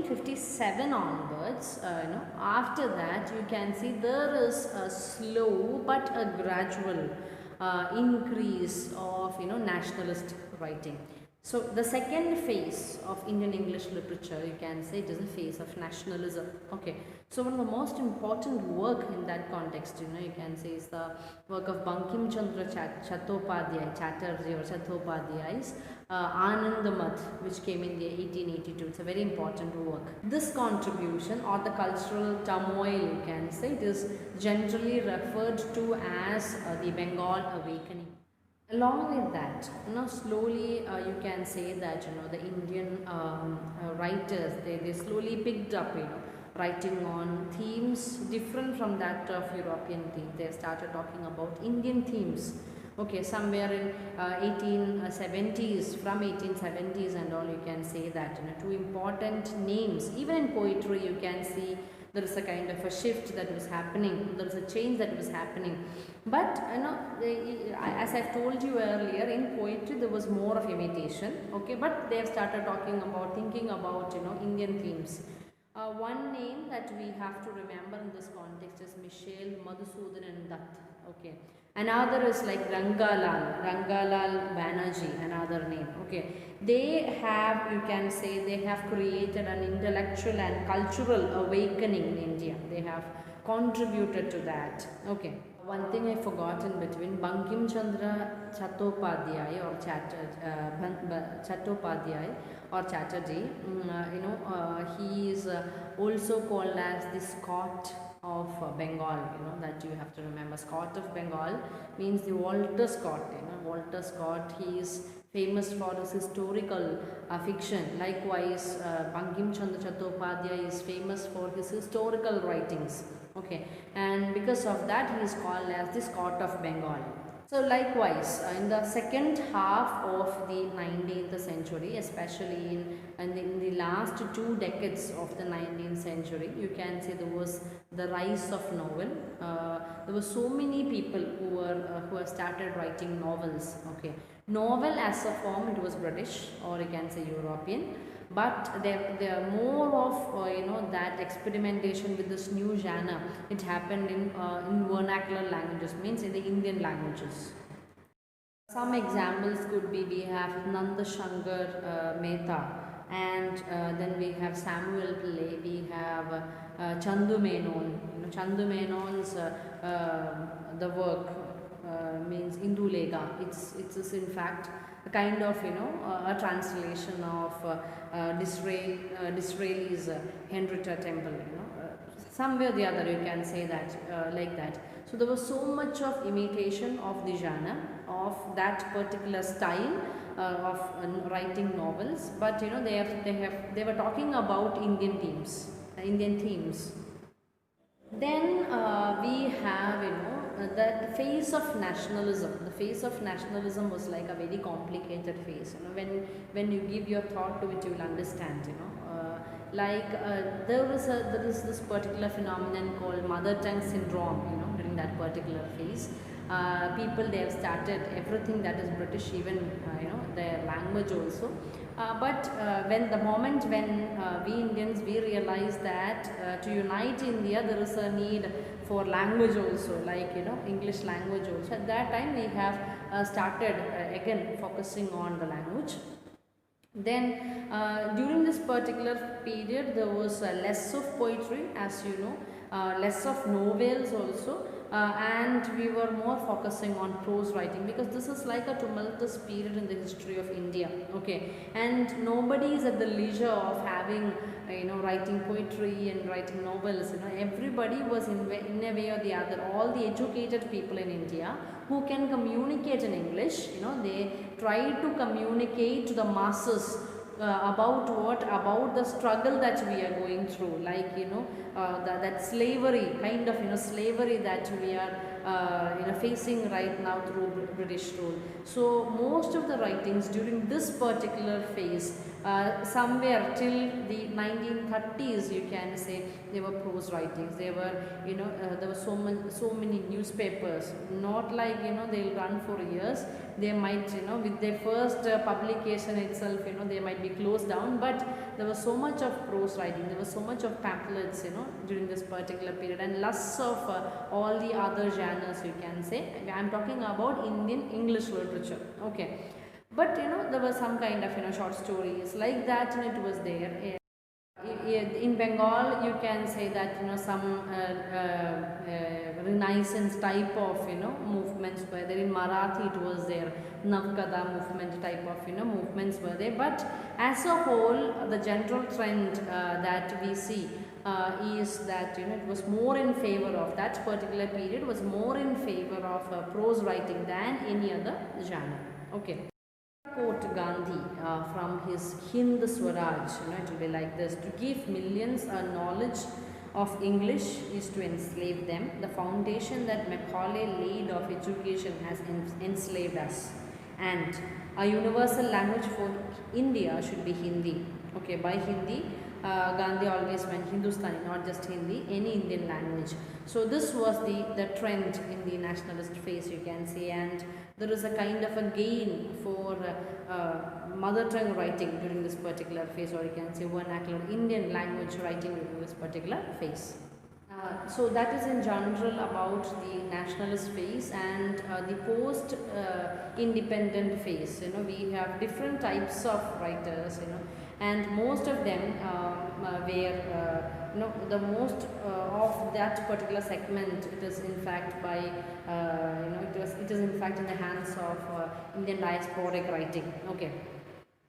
1857 onwards, after that you can see there is a slow but a gradual increase of nationalist writing. So the second phase of Indian English literature, you can say it is a phase of nationalism. Okay, so one of the most important work in that context, you can say, is the work of Bankim Chandra Chatterjee or Chattopadhyay's Anandamath, which came in the 1882. It's a very important work. This contribution or the cultural turmoil, you can say, it is generally referred to as the Bengal Awakening. Along with that, slowly you can say that the Indian writers, they slowly picked up writing on themes different from that of European theme. They started talking about Indian themes. Okay, somewhere in 1870s, from 1870s and all, you can say that two important names. Even in poetry, you can see there is a kind of a shift that was happening. There is a change that was happening. But as I've told you earlier, in poetry there was more of imitation. Okay, but they have started talking about, thinking about Indian themes. One name that we have to remember in this context is Michel Madhusudanan Dutt. Okay, another is like Rangalal Banerjee, another name. Okay, they have, you can say, they have created an intellectual and cultural awakening in India. They have contributed to that. Okay. One thing I forgot in between, Bankim Chandra Chattopadhyay or Chattopadhyay or Chatterjee, he is also called as the Scot of Bengal, that you have to remember. Scot of Bengal means the Walter Scott, Walter Scott, he is famous for his historical fiction. Likewise, Bankim Chandra Chattopadhyay is famous for his historical writings. Okay, and because of that he is called as the Scot of Bengal. So likewise, in the second half of the 19th century, especially in the last 2 decades of the 19th century, you can say there was the rise of novel. There were so many people who have started writing novels. Okay, novel as a form, it was British or you can say European. But there are more of that experimentation with this new genre. It happened in vernacular languages, means in the Indian languages. Some examples could be, we have Nanda Shankar Mehta, and then we have Samuel Pillai, we have Chandu Menon. Chandu Menon's the work means Indulega. It's in fact a kind of a translation of Disraeli's Henrietta Temple. Somewhere or the other you can say that like that. So there was so much of imitation of the genre of that particular style of writing novels, but they were talking about Indian themes. Then we have the phase of nationalism. The phase of nationalism was like a very complicated phase. When you give your thought to it, you will understand. There is this particular phenomenon called mother tongue syndrome. During that particular phase, people, they have started everything that is British, even their language also. But when we Indians, we realize that to unite India, there is a need for language also, like English language also. At that time we have started again focusing on the language. Then during this particular period there was less of poetry, as you know, less of novels also, and we were more focusing on prose writing, because this is like a tumultuous period in the history of India. Okay, and nobody is at the leisure of having writing poetry and writing novels. Everybody was in a way or the other, all the educated people in India who can communicate in English, they try to communicate to the masses about the struggle that we are going through, like that slavery, kind of slavery that we are facing right now through British rule. So most of the writings during this particular phase Somewhere till the 1930s, you can say, there were prose writings. There were, there were so many newspapers. Not like, they'll run for years. They might, with their first publication itself, they might be closed down. But there was so much of prose writing. There was so much of pamphlets, during this particular period, and lots of all the other genres, you can say. I am talking about Indian English literature. Okay. But there was some kind of short stories like that, it was there. In Bengal, you can say that some Renaissance type of movements were there. In Marathi, it was there. Navkada movement type of movements were there. But as a whole, the general trend that we see is that it was more in favor of that particular period, was more in favor of prose writing than any other genre. Okay. Quote Gandhi from his Hind Swaraj, it will be like this: to give millions a knowledge of English is to enslave them. The foundation that Macaulay laid of education has enslaved us, and a universal language for India should be Hindi. Okay, by Hindi, Gandhi always meant Hindustani, not just Hindi, any Indian language. So this was the trend in the nationalist phase, you can say, and there is a kind of a gain for mother tongue writing during this particular phase, or you can say vernacular Indian language writing during this particular phase. So that is in general about the nationalist phase and the post independent phase. We have different types of writers, and most of them were the most of that particular segment, it is in fact by it is in fact in the hands of Indian diasporic writing. Okay.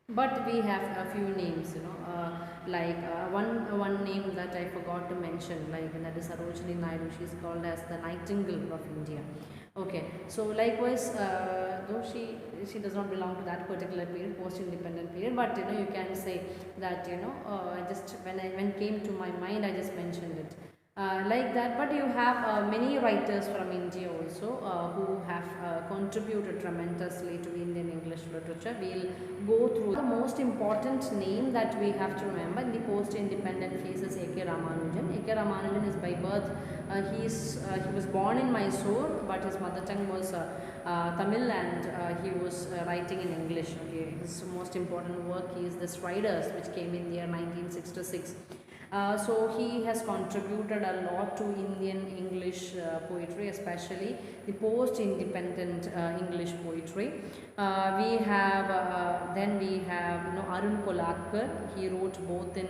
But we have a few names, like one name that I forgot to mention, like that is Sarojini Naidu. She is called as the Nightingale of India. Okay, so likewise, though she does not belong to that particular period, post-independent period, but you can say that just when it came to my mind, I just mentioned it. Like that, but you have many writers from India also who have contributed tremendously to Indian English literature. We will go through the most important name that we have to remember in the post-independent phase is A.K. Ramanujan. A.K. Ramanujan is by birth, he was born in Mysore, but his mother tongue was Tamil, and he was writing in English. Okay. His most important work is The Striders, which came in the year 1966. So he has contributed a lot to Indian English poetry, especially the post-independent English poetry. We have Arun Kolatkar. He wrote both in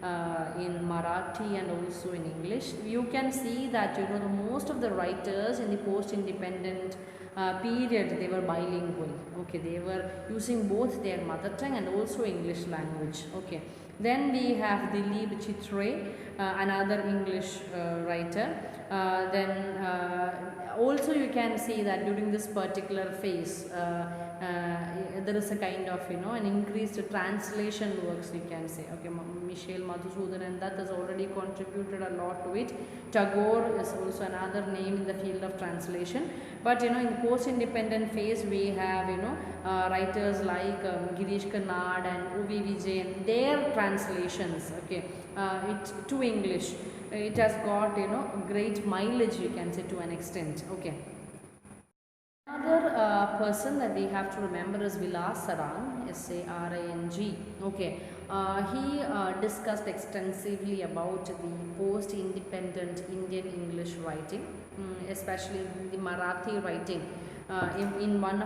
Marathi and also in English. You can see that the most of the writers in the post-independent period, they were bilingual. Okay, they were using both their mother tongue and also English language. Okay. Then we have Dilip Chitre, another English writer. Then also you can see that during this particular phase, there is a kind of an increased translation works, you can say. Okay, Michel Madhusudan and that has already contributed a lot to it. Tagore is also another name in the field of translation. But in the post-independent phase, we have writers like Girish Karnad and O.V. Vijay, their translations, okay, to English. It has got great mileage, you can say, to an extent. Okay. Another person that we have to remember is Vilas Sarang, S-A-R-A-N-G. Okay, he discussed extensively about the post-independent Indian English writing, especially the Marathi writing. In one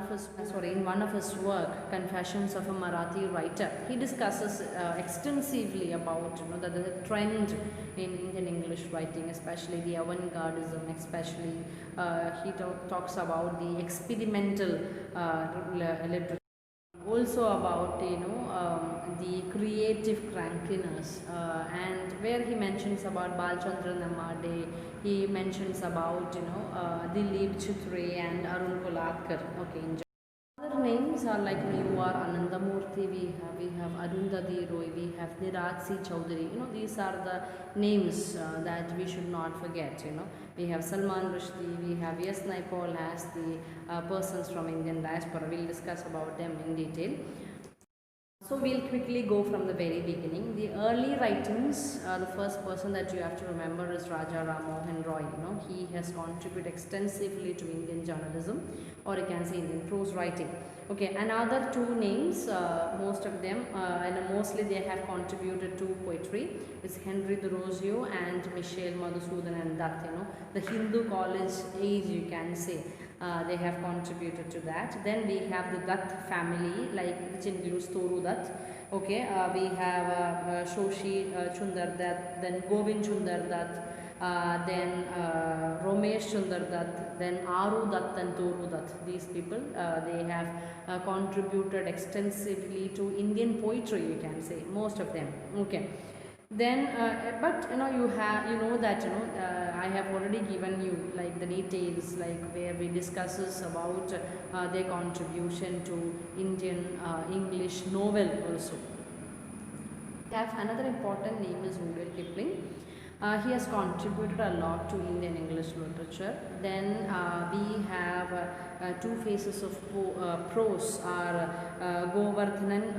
of his work, Confessions of a Marathi Writer, he discusses extensively about the trend in Indian English writing, especially the avant-gardism, especially he talks about the experimental literature, also about the creative crankiness, and where he mentions about Balchandra Namade, he mentions about Dilip Chitre and Arun Kolatkar. Okay. Other names are like U.R. Anandamurthy, we have Arundhati Roy, we have Niraj Chowdhury. These are the names that we should not forget. We have Salman Rushdie, we have S. Naipaul as the persons from Indian diaspora. We'll discuss about them in detail. So we'll quickly go from the very beginning. The early writings, the first person that you have to remember is Raja Ram Mohan Roy. He has contributed extensively to Indian journalism, or you can say Indian prose writing. Okay, another two names, most of them, and mostly they have contributed to poetry, is Henry Thoreau and Michel Madhusudan and Dutt. The Hindu college age, you can say. They have contributed to that. Then we have the Dutt family, which includes Toru Dutt. Okay, we have Shoshi Chundar Dutt, then Govind Chundar Dutt, then Romesh Chundar Dutt, then Aru Dutt and Toru Dutt. These people, they have contributed extensively to Indian poetry, you can say, most of them. Okay. Then but you know that I have already given you like the details, like where we discusses about their contribution to Indian English novel also. We have another important name is Rudyard Kipling. He has contributed a lot to Indian English literature. Then we have two phases of prose are Govardhanam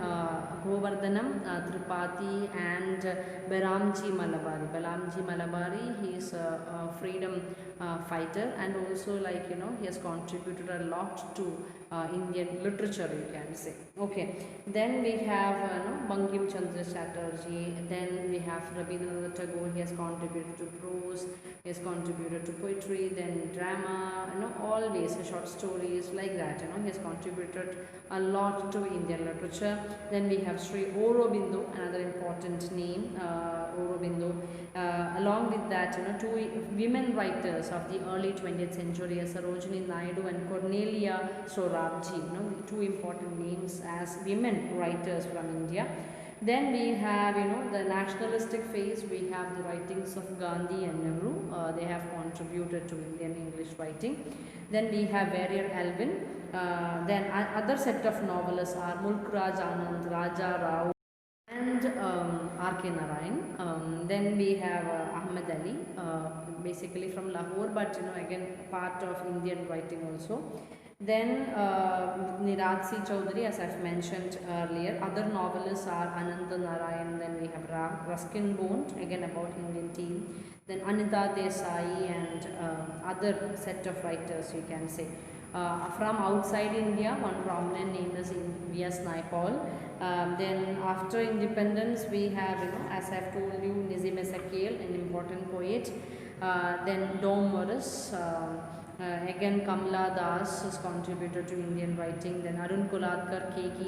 Tripathi and Beramji Malabari. Beramji Malabari, he is a freedom fighter, and also he has contributed a lot to Indian literature, you can say. Okay, then we have Bankim Chandra Chatterjee. Then we have Rabindranath Tagore. He has contributed to prose, he has contributed to poetry, then drama, always short stories like that. He has contributed a lot to Indian literature. Then we have Sri Aurobindo, another important name, Aurobindo. Along with that, two women writers of the early 20th century, Sarojini Naidu and Cornelia Sorabji, two important names as women writers from India. Then we have, the nationalistic phase. We have the writings of Gandhi and Nehru. They have contributed to Indian English writing. Then we have Warrior Alvin. Then other set of novelists are Mulk Raj Anand, Raja Rao, and R.K. Narayan. Then we have Ahmed Ali, basically from Lahore, but again part of Indian writing also. Then Niratsi Chaudhary, as I've mentioned earlier. Other novelists are Ananta Narayan. Then we have Ruskin Bond, again about Indian team. Then Anita Desai and other set of writers, you can say. From outside India, one prominent name is V.S. Naipaul. Then after independence, we have, as I've told you, Nizam Ezekiel, an important poet. Then Dom Morris. Again Kamala Das has contributed to Indian writing. Then Arun Kolatkar, K.K.